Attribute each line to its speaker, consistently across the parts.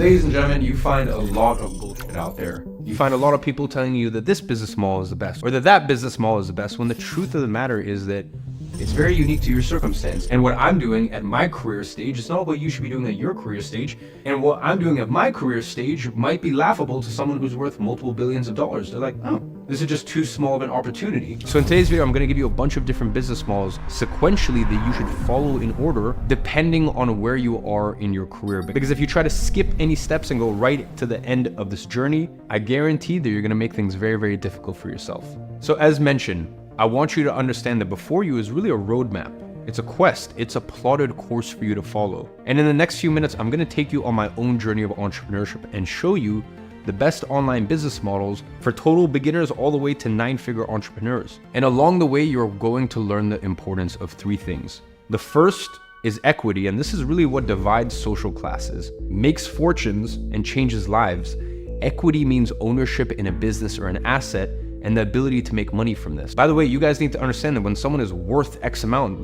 Speaker 1: Ladies and gentlemen, you find a lot of bullshit out there. You find a lot of people telling you that this business model is the best, or that business model is the best, when the truth of the matter is that it's very unique to your circumstance. And what I'm doing at my career stage is not what you should be doing at your career stage. And what I'm doing at my career stage might be laughable to someone who's worth multiple billions of dollars. They're like, oh, this is just too small of an opportunity. So in today's video, I'm going to give you a bunch of different business models sequentially that you should follow in order depending on where you are in your career. Because if you try to skip any steps and go right to the end of this journey, I guarantee that you're going to make things very, very difficult for yourself. So as mentioned, I want you to understand that before you is really a roadmap. It's a quest. It's a plotted course for you to follow. And in the next few minutes, I'm going to take you on my own journey of entrepreneurship and show you the best online business models for total beginners all the way to 9-figure entrepreneurs. And along the way, you're going to learn the importance of 3 things. The first is equity, and this is really what divides social classes, makes fortunes, and changes lives. Equity means ownership in a business or an asset, and the ability to make money from this. By the way, you guys need to understand that when someone is worth X amount,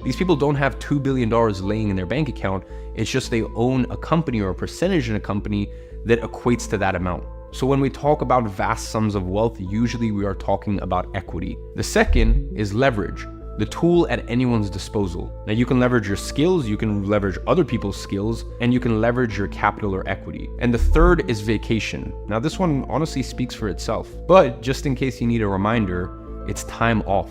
Speaker 1: these people don't have $2 billion laying in their bank account. It's just they own a company or a percentage in a company that equates to that amount. So when we talk about vast sums of wealth, usually we are talking about equity. The second is leverage, the tool at anyone's disposal. Now you can leverage your skills, you can leverage other people's skills, and you can leverage your capital or equity. And the third is vacation. Now this one honestly speaks for itself, but just in case you need a reminder, it's time off.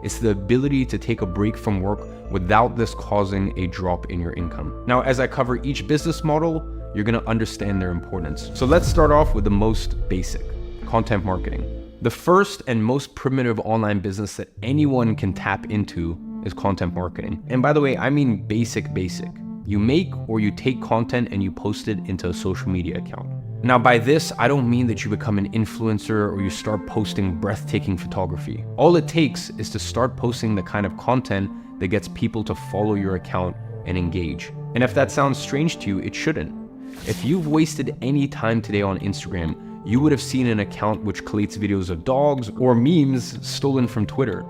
Speaker 1: It's the ability to take a break from work without this causing a drop in your income. Now, as I cover each business model, you're gonna understand their importance. So let's start off with the most basic, content marketing. The first and most primitive online business that anyone can tap into is content marketing. And by the way, I mean basic. You make or you take content and you post it into a social media account. Now by this, I don't mean that you become an influencer or you start posting breathtaking photography. All it takes is to start posting the kind of content that gets people to follow your account and engage. And if that sounds strange to you, it shouldn't. If you've wasted any time today on Instagram, you would have seen an account which collates videos of dogs or memes stolen from Twitter.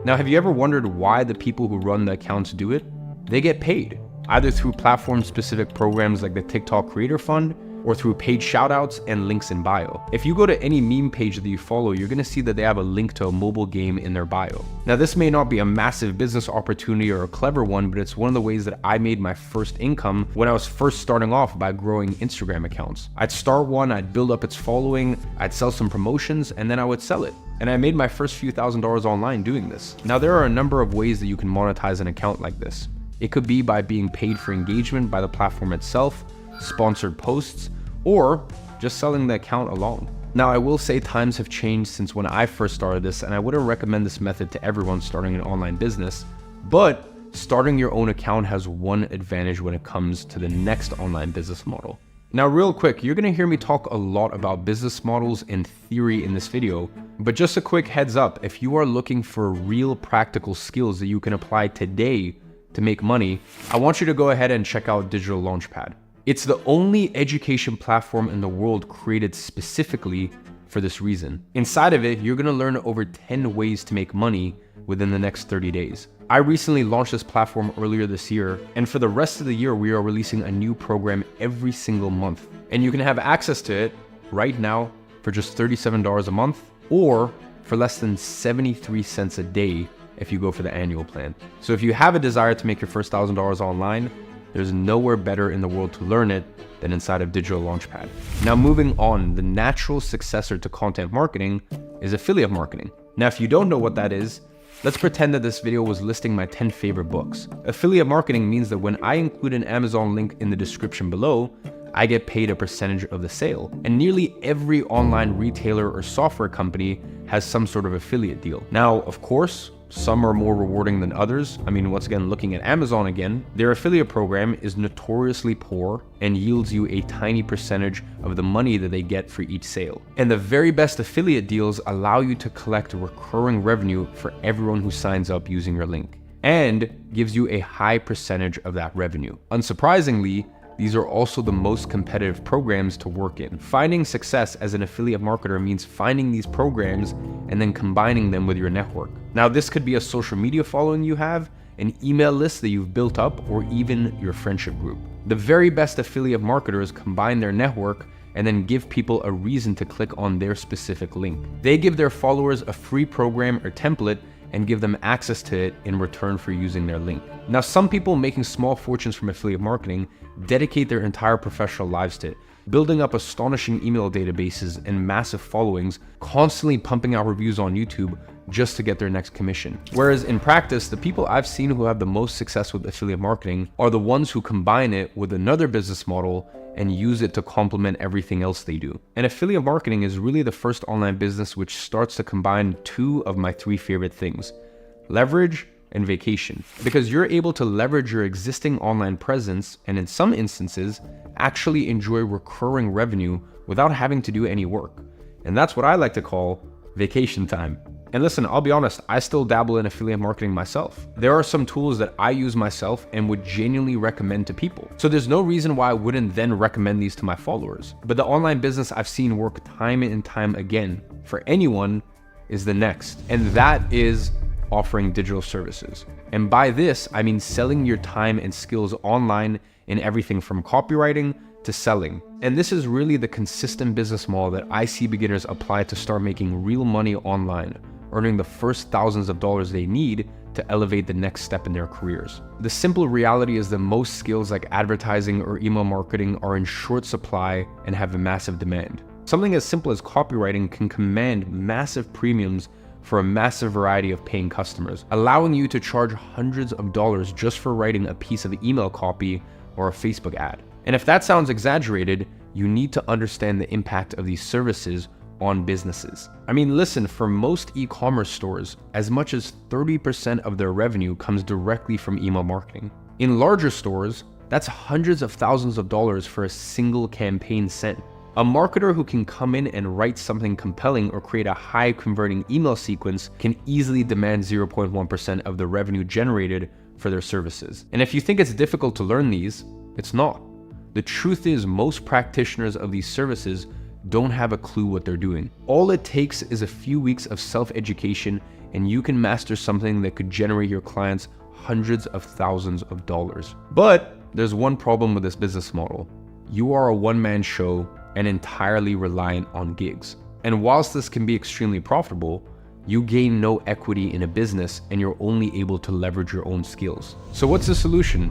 Speaker 1: Now, have you ever wondered why the people who run the accounts do it? They get paid, either through platform-specific programs like the TikTok Creator Fund, or through paid shoutouts and links in bio. If you go to any meme page that you follow, you're gonna see that they have a link to a mobile game in their bio. Now, this may not be a massive business opportunity or a clever one, but it's one of the ways that I made my first income when I was first starting off by growing Instagram accounts. I'd start one, I'd build up its following, I'd sell some promotions, and then I would sell it. And I made my first few $1,000s online doing this. Now, there are a number of ways that you can monetize an account like this. It could be by being paid for engagement by the platform itself, sponsored posts, or just selling the account alone. Now, I will say times have changed since when I first started this, and I wouldn't recommend this method to everyone starting an online business, but starting your own account has one advantage when it comes to the next online business model. Now, real quick, you're gonna hear me talk a lot about business models and theory in this video, but just a quick heads up, if you are looking for real practical skills that you can apply today to make money, I want you to go ahead and check out Digital Launchpad. It's the only education platform in the world created specifically for this reason. Inside of it, you're gonna learn over 10 ways to make money within the next 30 days. I recently launched this platform earlier this year, and for the rest of the year, we are releasing a new program every single month. And you can have access to it right now for just $37 a month, or for less than 73 cents a day if you go for the annual plan. So if you have a desire to make your first $1,000 online, there's nowhere better in the world to learn it than inside of Digital Launchpad. Now, moving on, the natural successor to content marketing is affiliate marketing. Now, if you don't know what that is, let's pretend that this video was listing my 10 favorite books. Affiliate marketing means that when I include an Amazon link in the description below, I get paid a percentage of the sale. And nearly every online retailer or software company has some sort of affiliate deal. Now, of course, some are more rewarding than others. I mean, once again, looking at Amazon again, their affiliate program is notoriously poor and yields you a tiny percentage of the money that they get for each sale. And the very best affiliate deals allow you to collect recurring revenue for everyone who signs up using your link, and gives you a high percentage of that revenue. Unsurprisingly, these are also the most competitive programs to work in. Finding success as an affiliate marketer means finding these programs and then combining them with your network. Now, this could be a social media following you have, an email list that you've built up, or even your friendship group. The very best affiliate marketers combine their network and then give people a reason to click on their specific link. They give their followers a free program or template and give them access to it in return for using their link. Now, some people making small fortunes from affiliate marketing dedicate their entire professional lives to it, building up astonishing email databases and massive followings, constantly pumping out reviews on YouTube just to get their next commission. Whereas in practice, the people I've seen who have the most success with affiliate marketing are the ones who combine it with another business model and use it to complement everything else they do. And affiliate marketing is really the first online business which starts to combine two of my three favorite things: leverage and vacation. Because you're able to leverage your existing online presence and in some instances, actually enjoy recurring revenue without having to do any work. And that's what I like to call vacation time. And listen, I'll be honest, I still dabble in affiliate marketing myself. There are some tools that I use myself and would genuinely recommend to people. So there's no reason why I wouldn't then recommend these to my followers. But the online business I've seen work time and time again for anyone is the next. And that is offering digital services. And by this, I mean selling your time and skills online in everything from copywriting to selling. And this is really the consistent business model that I see beginners apply to start making real money online, earning the first thousands of dollars they need to elevate the next step in their careers. The simple reality is that most skills like advertising or email marketing are in short supply and have a massive demand. Something as simple as copywriting can command massive premiums for a massive variety of paying customers, allowing you to charge hundreds of dollars just for writing a piece of email copy or a Facebook ad. And if that sounds exaggerated, you need to understand the impact of these services on businesses. I mean, listen, for most e-commerce stores, as much as 30% of their revenue comes directly from email marketing. In larger stores, that's hundreds of thousands of dollars for a single campaign sent. A marketer who can come in and write something compelling or create a high converting email sequence can easily demand 0.1% of the revenue generated for their services. And if you think it's difficult to learn these, it's not. The truth is, most practitioners of these services don't have a clue what they're doing. All it takes is a few weeks of self-education and you can master something that could generate your clients hundreds of thousands of dollars. But there's one problem with this business model. You are a one-man show and entirely reliant on gigs. And whilst this can be extremely profitable, you gain no equity in a business and you're only able to leverage your own skills. So what's the solution?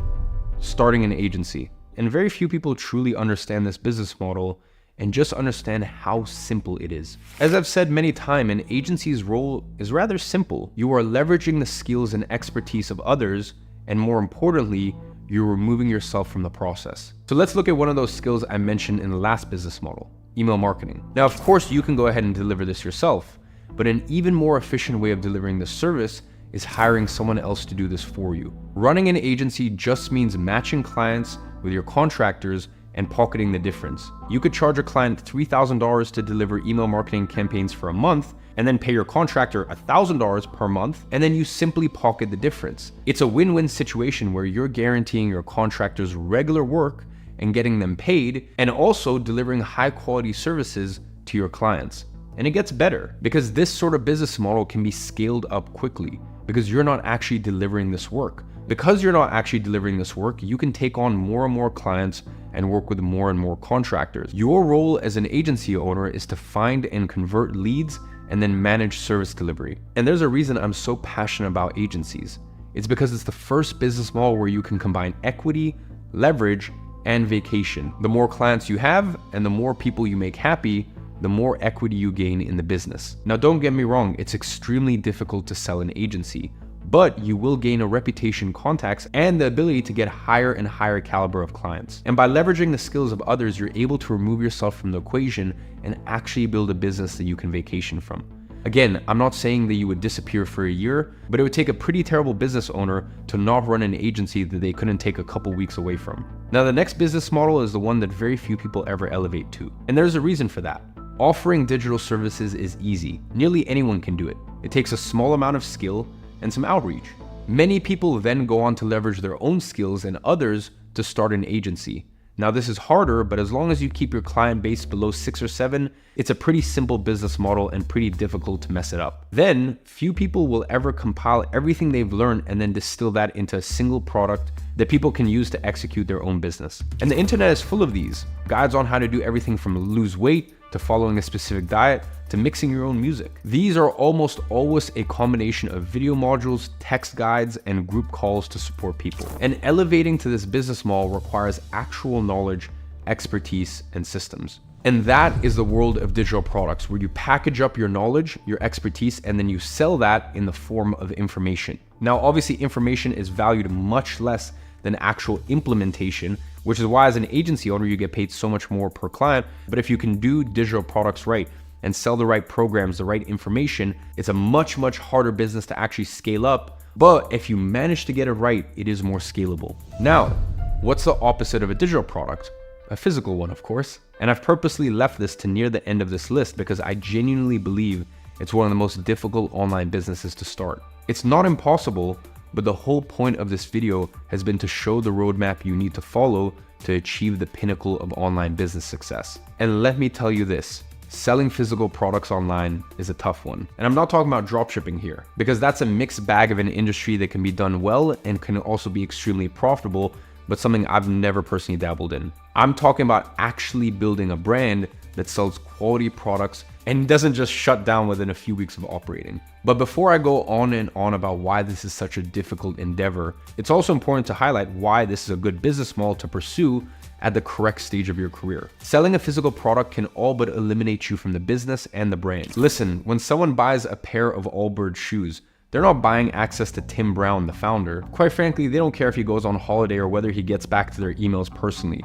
Speaker 1: Starting an agency. And very few people truly understand this business model and just understand how simple it is. As I've said many times, an agency's role is rather simple. You are leveraging the skills and expertise of others, and more importantly, you're removing yourself from the process. So let's look at one of those skills I mentioned in the last business model, email marketing. Now, of course, you can go ahead and deliver this yourself, but an even more efficient way of delivering this service is hiring someone else to do this for you. Running an agency just means matching clients with your contractors and pocketing the difference. You could charge a client $3,000 to deliver email marketing campaigns for a month and then pay your contractor $1,000 per month, and then you simply pocket the difference. It's a win-win situation where you're guaranteeing your contractors regular work and getting them paid, and also delivering high-quality services to your clients. And it gets better because this sort of business model can be scaled up quickly because you're not actually delivering this work. Because you're not actually delivering this work, you can take on more and more clients and work with more and more contractors. Your role as an agency owner is to find and convert leads and then manage service delivery. And there's a reason I'm so passionate about agencies. It's because it's the first business model where you can combine equity, leverage, and vacation. The more clients you have and the more people you make happy, the more equity you gain in the business. Now, don't get me wrong, it's extremely difficult to sell an agency, but you will gain a reputation, contacts, and the ability to get higher and higher caliber of clients. And by leveraging the skills of others, you're able to remove yourself from the equation and actually build a business that you can vacation from. Again, I'm not saying that you would disappear for a year, but it would take a pretty terrible business owner to not run an agency that they couldn't take a couple weeks away from. Now, the next business model is the one that very few people ever elevate to. And there's a reason for that. Offering digital services is easy. Nearly anyone can do it. It takes a small amount of skill and some outreach. Many people then go on to leverage their own skills and others to start an agency. Now, this is harder, but as long as you keep your client base below 6 or 7, it's a pretty simple business model and pretty difficult to mess it up. Then, few people will ever compile everything they've learned and then distill that into a single product that people can use to execute their own business. And the internet is full of these. Guides on how to do everything from lose weight, to following a specific diet, to mixing your own music. These are almost always a combination of video modules, text guides, and group calls to support people. And elevating to this business model requires actual knowledge, expertise, and systems. And that is the world of digital products, where you package up your knowledge, your expertise, and then you sell that in the form of information. Now, obviously, information is valued much less than actual implementation, which is why as an agency owner, you get paid so much more per client. But if you can do digital products right and sell the right programs, the right information, it's a much, much harder business to actually scale up. But if you manage to get it right, it is more scalable. Now, what's the opposite of a digital product? A physical one, of course. And I've purposely left this to near the end of this list because I genuinely believe it's one of the most difficult online businesses to start. It's not impossible, but the whole point of this video has been to show the roadmap you need to follow to achieve the pinnacle of online business success. And let me tell you this, selling physical products online is a tough one. And I'm not talking about dropshipping here, because that's a mixed bag of an industry that can be done well and can also be extremely profitable, but something I've never personally dabbled in. I'm talking about actually building a brand that sells quality products and doesn't just shut down within a few weeks of operating. But before I go on and on about why this is such a difficult endeavor, it's also important to highlight why this is a good business model to pursue at the correct stage of your career. Selling a physical product can all but eliminate you from the business and the brand. Listen, when someone buys a pair of Allbirds shoes, they're not buying access to Tim Brown, the founder. Quite frankly, they don't care if he goes on holiday or whether he gets back to their emails personally.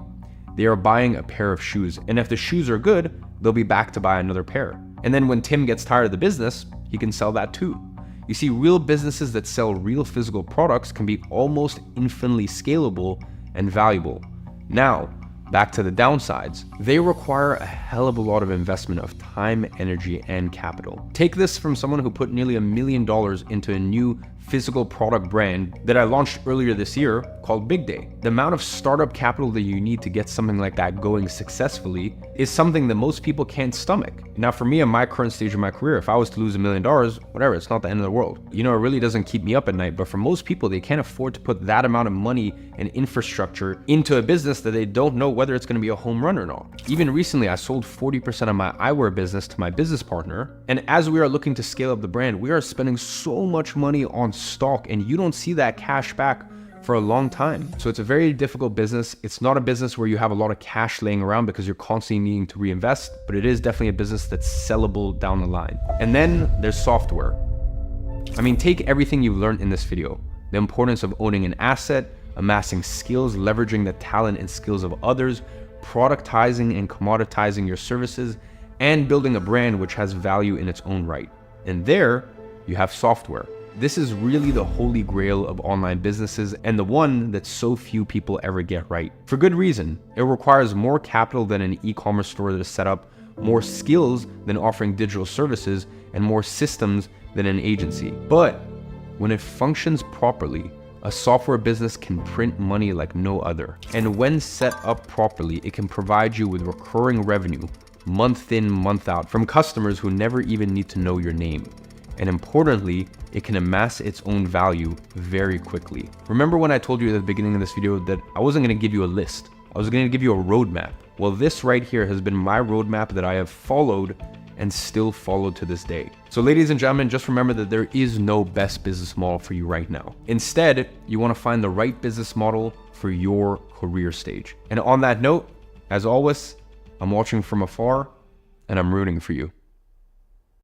Speaker 1: They are buying a pair of shoes, and if the shoes are good, they'll be back to buy another pair. And then when Tim gets tired of the business, he can sell that too. You see, real businesses that sell real physical products can be almost infinitely scalable and valuable. Now, back to the downsides. They require a hell of a lot of investment of time, energy, and capital. Take this from someone who put nearly $1 million into a new physical product brand that I launched earlier this year called Big Day. The amount of startup capital that you need to get something like that going successfully is something that most people can't stomach. Now, for me, at my current stage of my career, if I was to lose $1 million, whatever, it's not the end of the world. You know, it really doesn't keep me up at night, but for most people, they can't afford to put that amount of money and infrastructure into a business that they don't know whether it's going to be a home run or not. Even recently, I sold 40% of my eyewear business to my business partner. And as we are looking to scale up the brand, we are spending so much money on stock, and you don't see that cash back for a long time. So it's a very difficult business. It's not a business where you have a lot of cash laying around because you're constantly needing to reinvest, but it is definitely a business that's sellable down the line. And then there's software. I mean, take everything you've learned in this video, the importance of owning an asset, amassing skills, leveraging the talent and skills of others, productizing and commoditizing your services, and building a brand which has value in its own right. And there you have software. This is really the holy grail of online businesses, and the one that so few people ever get right. For good reason. It requires more capital than an e-commerce store to set up, more skills than offering digital services, and more systems than an agency. But when it functions properly, a software business can print money like no other. And when set up properly, it can provide you with recurring revenue, month in, month out, from customers who never even need to know your name. And importantly, it can amass its own value very quickly. Remember when I told you at the beginning of this video that I wasn't going to give you a list, I was going to give you a roadmap. Well, this right here has been my roadmap that I have followed and still follow to this day. So ladies and gentlemen, just remember that there is no best business model for you right now. Instead, you want to find the right business model for your career stage. And on that note, as always, I'm watching from afar and I'm rooting for you.